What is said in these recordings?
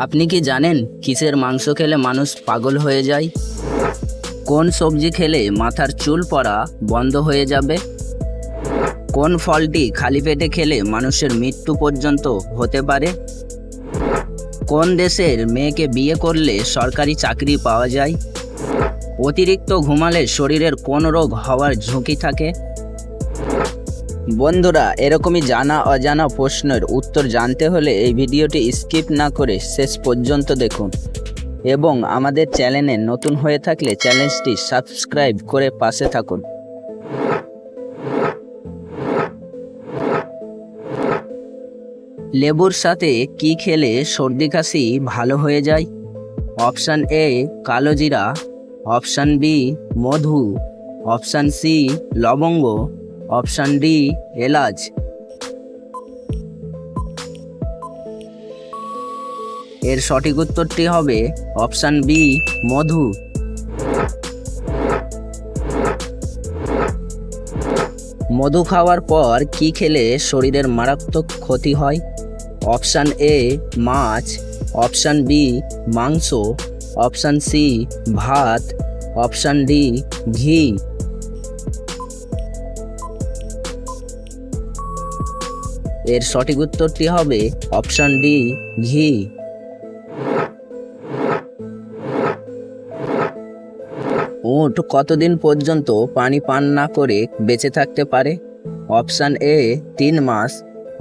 আপনি কি জানেন কিসের মাংস খেলে মানুষ পাগল হয়ে যায়? কোন সবজি খেলে মাথার চুল পড়া বন্ধ হয়ে যাবে? কোন ফলটি খালি পেটে খেলে মানুষের মৃত্যু পর্যন্ত হতে পারে? কোন দেশের মেয়েকে বিয়ে করলে সরকারি চাকরি পাওয়া যায়? অতিরিক্ত ঘুমালে শরীরের কোন রোগ হওয়ার ঝুঁকি থাকে? বন্ধুরা, এরকমই জানা অজানা প্রশ্নের উত্তর জানতে হলে এই ভিডিওটি স্কিপ না করে শেষ পর্যন্ত দেখুন এবং আমাদের চ্যানেলে নতুন হয়ে থাকলে চ্যানেলটি সাবস্ক্রাইব করে পাশে থাকুন। লেবুর সাথে কি খেলে সর্দি কাশি ভালো হয়ে যায়? অপশান এ কালোজিরা, অপশান বি মধু, অপশান সি লবঙ্গ, অপশান ডি এলাচ। এর সঠিক উত্তরটি হবে অপশান বি মধু। মধু খাওয়ার পর কি খেলে শরীরের মারাত্মক ক্ষতি হয়? অপশান এ মাছ, অপশান বি মাংস, অপশান সি ভাত, অপশান ডি ঘি। এর সঠিক উত্তরটি হবে অপশান ডি ঘি। উট কতদিন পর্যন্ত পানি পান না করে বেঁচে থাকতে পারে? অপশান এ 3 মাস,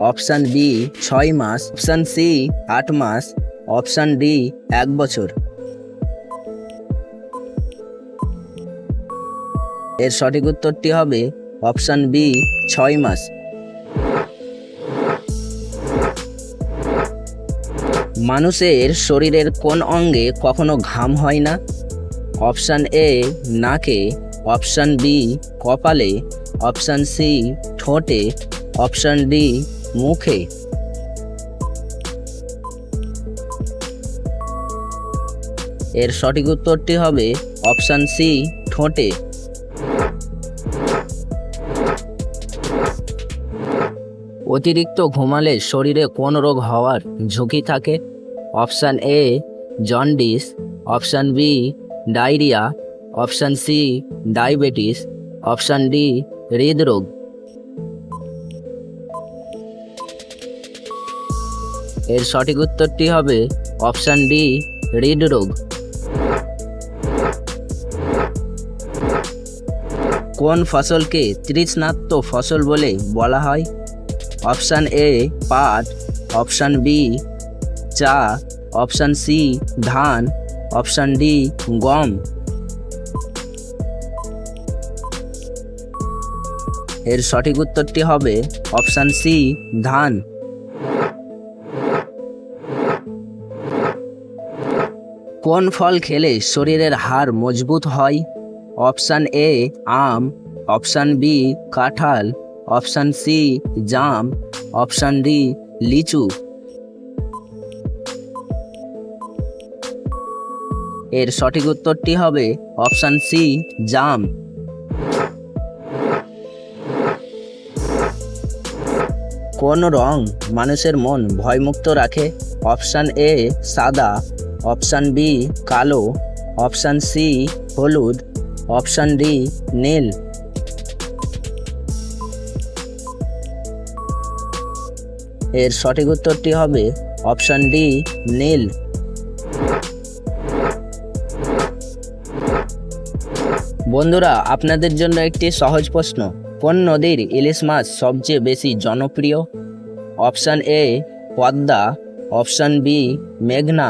অপশান বি 6 মাস, অপশান সি 8 মাস, অপশান ডি 1 বছর। এর সঠিক উত্তরটি হবে অপশান বি 6 মাস। মানুষের শরীরের কোন অঙ্গে কখনো ঘাম হয় না? অপশান এ নাকে, অপশান বি কপালে, অপশান সি ঠোঁটে, অপশান ডি মুখে। এর সঠিক উত্তরটি হবে অপশান সি ঠোঁটে। অতিরিক্ত ঘুমালে শরীরে কোন রোগ হওয়ার ঝুঁকি থাকে? Option A jaundice, option B diarrhoea, option C diabetes, option D হৃদরোগ। এর সঠিক উত্তরটি হবে অপশান ডি হৃদরোগ। কোন ফসলকে তৃষ্ণার্ত ফসল বলে বলা হয়? অপশান এ পাট, অপশান বি চা, অপশান সি ধান, অপশান ডি গম। এর সঠিক উত্তরটি হবে অপশান সি ধান। কোন ফল খেলে শরীরের হাড় মজবুত হয়? অপশান এ আম, অপশান বি কাঁঠাল, অপশান সি জাম, অপশান ডি লিচু। এর সঠিক উত্তরটি হবে অপশান সি জাম। কোন রং মানুষের মন ভয়মুক্ত রাখে? অপশান এ সাদা, অপশান বি কালো, অপশান সি হলুদ, অপশান ডি নীল। এর সঠিক উত্তরটি হবে অপশান ডি নীল। বন্ধুরা, আপনাদের জন্য একটি সহজ প্রশ্ন। কোন নদীর ইলিশ মাছ সবচেয়ে বেশি জনপ্রিয়? Option A Padma, option B মেঘনা,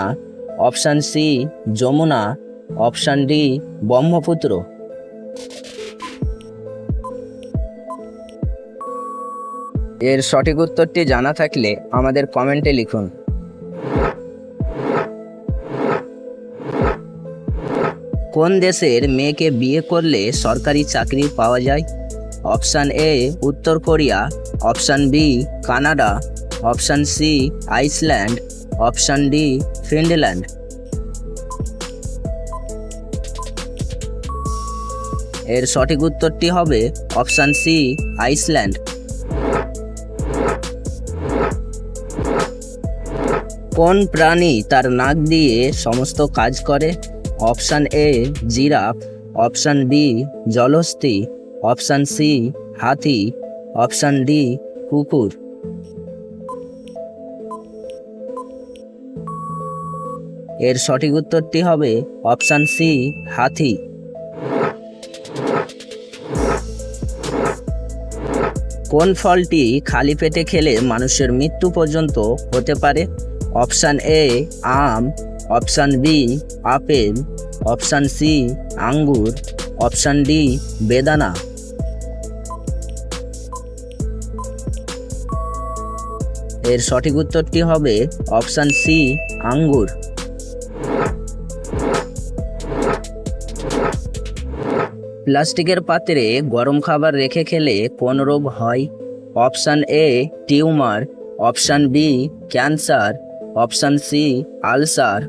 option C Jamuna, option D Brahmaputra. এর সঠিক উত্তরটি জানা থাকলে আমাদের কমেন্টে লিখুন। কোন দেশের মেয়েকে বিয়ে করলে সরকারি চাকরি পাওয়া যায়? অপশান এ উত্তর Korea, option B Canada, option C Iceland, option D Finland. এর সঠিক উত্তরটি হবে অপশান সি আইসল্যান্ড। কোন প্রাণী তার নাক দিয়ে সমস্ত কাজ করে? Option A giraffe, option B জলহস্তী, অপশান সি হাতি, অপশান ডি কুকুর। এর সঠিক উত্তরটি হবে অপশান সি হাতি। কোন ফলটি খালি পেটে খেলে মানুষের মৃত্যু পর্যন্ত হতে পারে? অপশান এ আম, option B apple, option C আঙ্গুর, অপশান ডি বেদানা। এর সঠিক উত্তরটি হবে অপশান সি আঙ্গুর। প্লাস্টিকের পাত্রে গরম খাবার রেখে খেলে কোন রোগ হয়? Option A tumour, option B cancer, option C ulcer,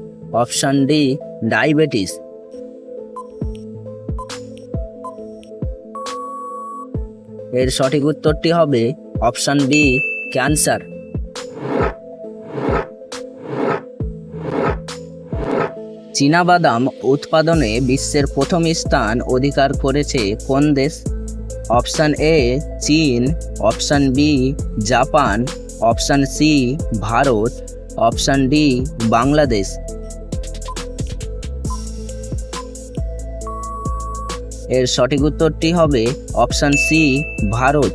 option D diabetes. এর সঠিক উত্তরটি হবে অপশান বি ক্যান্সার। চীনাবাদাম উৎপাদনে বিশ্বের প্রথম স্থান অধিকার করেছে কোন দেশ? অপশান এ চীন, option B Japan, option C Bharat, option D Bangladesh. এর সঠিক উত্তরটি হবে অপশান সি ভারত।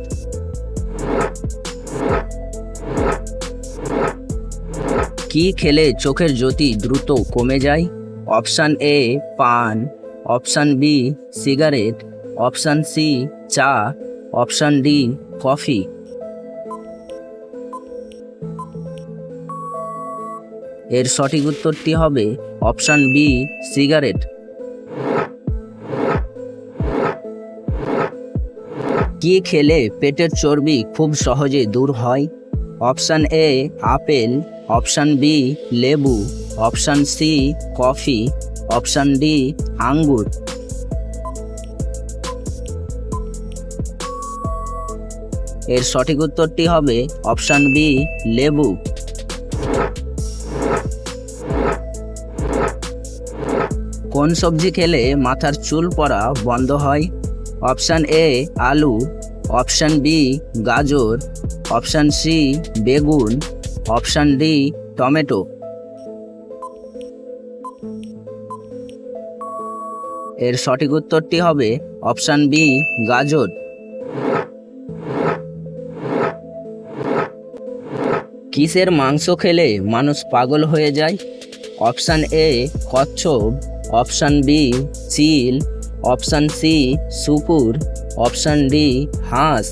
কি খেলে চোখের জ্যোতি দ্রুত কমে যায়? Option A paan, option B cigarette, option C চা, অপশান ডি কফি। এর সঠিক উত্তরটি হবে অপশান বি সিগারেট। কি খেলে পেটের চর্বি খুব সহজে দূর হয়? Option A apple, option B লেবু, option C coffee, option D আঙ্গুর। এর সঠিক উত্তরটি হবে অপশান বি লেবু। কোন সবজি খেলে মাথার চুল পড়া বন্ধ হয়? অপশান এ আলু, অপশান বি গাজর, অপশান সি বেগুন, অপশান ডি টমেটো। এর সঠিক উত্তরটি হবে অপশান বি গাজর। কিসের মাংস খেলে মানুষ পাগল হয়ে যায়? অপশান এ কচ্ছপ, অপশান বি চিল, অপশান সি শুকুর, অপশান ডি হাঁস।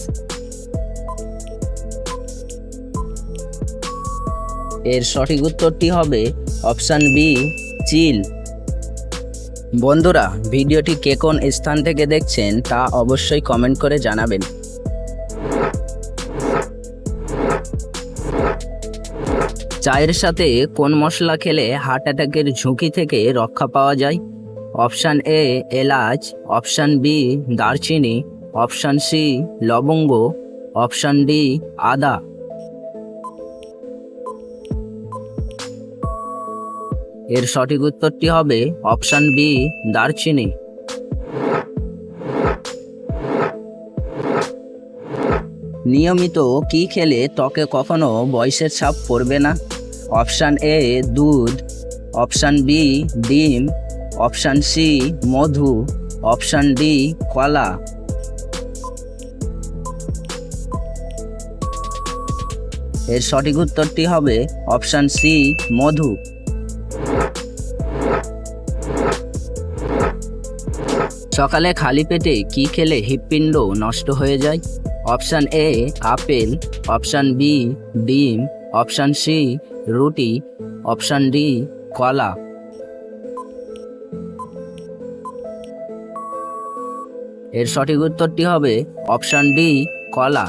এর সঠিক উত্তরটি হবে অপশান বি চিল। বন্ধুরা, ভিডিওটি কে কোন স্থান থেকে দেখছেন তা অবশ্যই কমেন্ট করে জানাবেন। চায়ের সাথে কোন মশলা খেলে হার্ট অ্যাটাকের ঝুঁকি থেকে রক্ষা পাওয়া যায়? অপশান এ এলাচ, অপশান বি দারচিনি, অপশান সি লবঙ্গ, অপশান ডি আদা। এর সঠিক উত্তরটি হবে অপশান বি দারচিনি। নিয়মিত কি খেলে ত্বকে কখনো বয়সের ছাপ পড়বে না? অপশান এ দুধ, অপশান বি ডিম, অপশান সি মধু, অপশান ডি কলা। এর সঠিক উত্তরটি হবে অপশান সি মধু। সকালে খালি পেটে কি খেলে হৃৎপিণ্ড নষ্ট হয়ে যায়? Option A apple, option B ডিম, অপশান সি রুটি, অপশান ডি কলা। এর সঠিক উত্তরটি হবে অপশান ডি কলা।